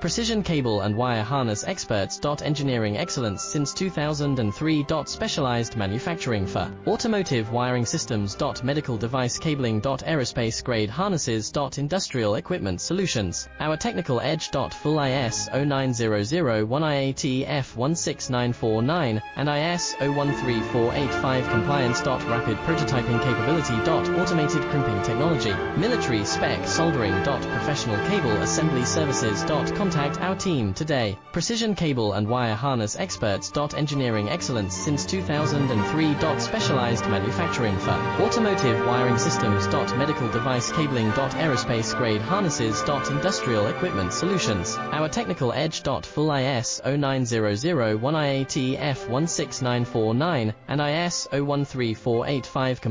Precision cable and wire harness experts. Engineering excellence since 2003. Specialized manufacturing for automotive wiring systems. Medical device cabling. Aerospace grade harnesses. Industrial equipment solutions. Our technical edge. Full ISO 9001 IATF 16949 and ISO 13485 compliance. Rapid prototyping capability. Automated crimping technology. Military spec soldering. Professional cable assembly services. Contact our team today. Precision cable and wire harness experts. Engineering excellence since 2003. Specialized manufacturing for automotive wiring systems. Medical device cabling. Aerospace grade harnesses. Industrial equipment solutions. Our technical edge. Full ISO 9001 IATF 16949 and ISO 13485